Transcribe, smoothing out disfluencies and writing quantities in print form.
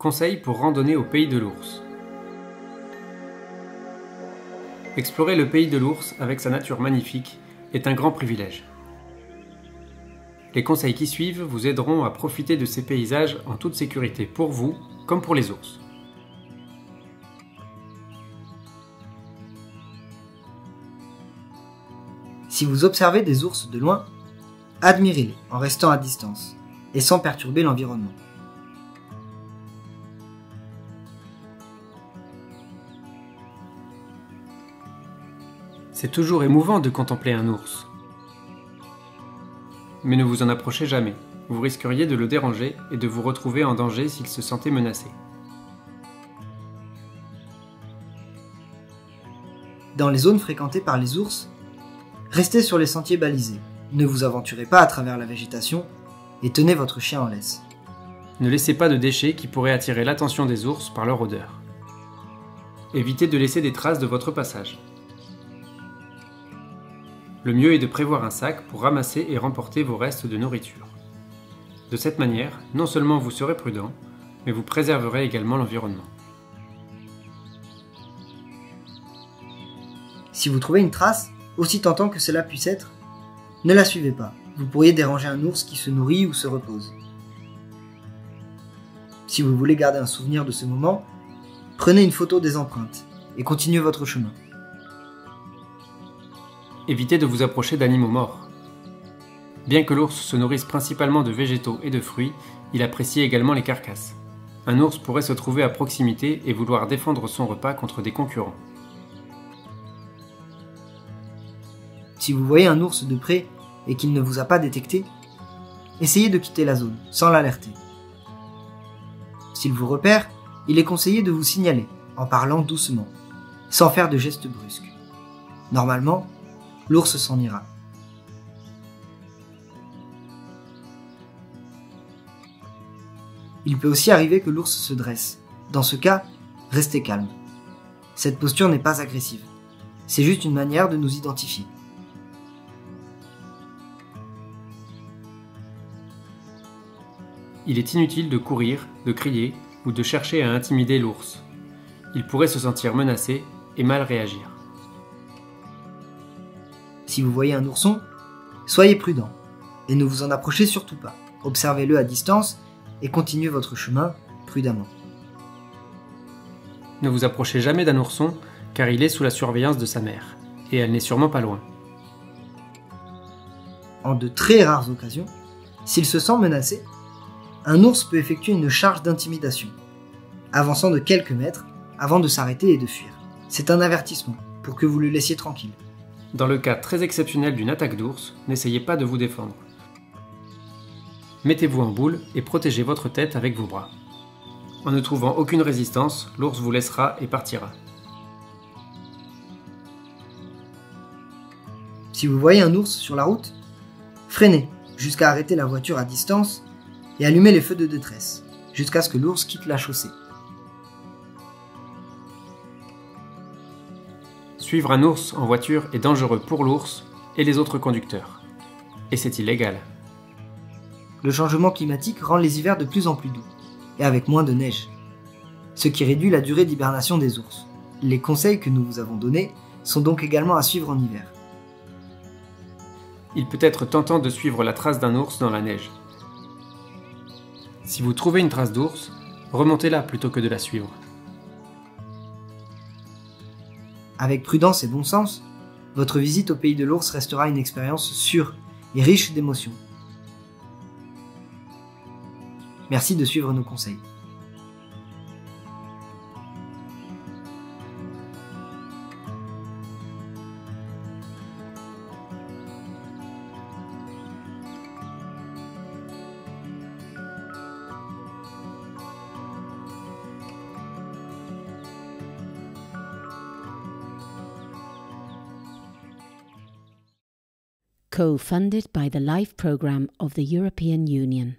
Conseils pour randonner au pays de l'ours. Explorer le pays de l'ours avec sa nature magnifique est un grand privilège. Les conseils qui suivent vous aideront à profiter de ces paysages en toute sécurité pour vous comme pour les ours. Si vous observez des ours de loin, admirez-les en restant à distance et sans perturber l'environnement. C'est toujours émouvant de contempler un ours. Mais ne vous en approchez jamais, vous risqueriez de le déranger et de vous retrouver en danger s'il se sentait menacé. Dans les zones fréquentées par les ours, restez sur les sentiers balisés, ne vous aventurez pas à travers la végétation et tenez votre chien en laisse. Ne laissez pas de déchets qui pourraient attirer l'attention des ours par leur odeur. Évitez de laisser des traces de votre passage. Le mieux est de prévoir un sac pour ramasser et remporter vos restes de nourriture. De cette manière, non seulement vous serez prudent, mais vous préserverez également l'environnement. Si vous trouvez une trace, aussi tentant que cela puisse être, ne la suivez pas, vous pourriez déranger un ours qui se nourrit ou se repose. Si vous voulez garder un souvenir de ce moment, prenez une photo des empreintes et continuez votre chemin. Évitez de vous approcher d'animaux morts. Bien que l'ours se nourrisse principalement de végétaux et de fruits, il apprécie également les carcasses. Un ours pourrait se trouver à proximité et vouloir défendre son repas contre des concurrents. Si vous voyez un ours de près et qu'il ne vous a pas détecté, essayez de quitter la zone sans l'alerter. S'il vous repère, il est conseillé de vous signaler en parlant doucement, sans faire de gestes brusques. Normalement, l'ours s'en ira. Il peut aussi arriver que l'ours se dresse. Dans ce cas, restez calme. Cette posture n'est pas agressive. C'est juste une manière de nous identifier. Il est inutile de courir, de crier ou de chercher à intimider l'ours. Il pourrait se sentir menacé et mal réagir. Si vous voyez un ourson, soyez prudent et ne vous en approchez surtout pas. Observez-le à distance et continuez votre chemin prudemment. Ne vous approchez jamais d'un ourson car il est sous la surveillance de sa mère et elle n'est sûrement pas loin. En de très rares occasions, s'il se sent menacé, un ours peut effectuer une charge d'intimidation, avançant de quelques mètres avant de s'arrêter et de fuir. C'est un avertissement pour que vous le laissiez tranquille. Dans le cas très exceptionnel d'une attaque d'ours, n'essayez pas de vous défendre. Mettez-vous en boule et protégez votre tête avec vos bras. En ne trouvant aucune résistance, l'ours vous laissera et partira. Si vous voyez un ours sur la route, freinez jusqu'à arrêter la voiture à distance et allumez les feux de détresse jusqu'à ce que l'ours quitte la chaussée. Suivre un ours en voiture est dangereux pour l'ours et les autres conducteurs. Et c'est illégal. Le changement climatique rend les hivers de plus en plus doux et avec moins de neige, ce qui réduit la durée d'hibernation des ours. Les conseils que nous vous avons donnés sont donc également à suivre en hiver. Il peut être tentant de suivre la trace d'un ours dans la neige. Si vous trouvez une trace d'ours, remontez-la plutôt que de la suivre. Avec prudence et bon sens, votre visite au pays de l'ours restera une expérience sûre et riche d'émotions. Merci de suivre nos conseils. Co-funded by the LIFE programme of the European Union.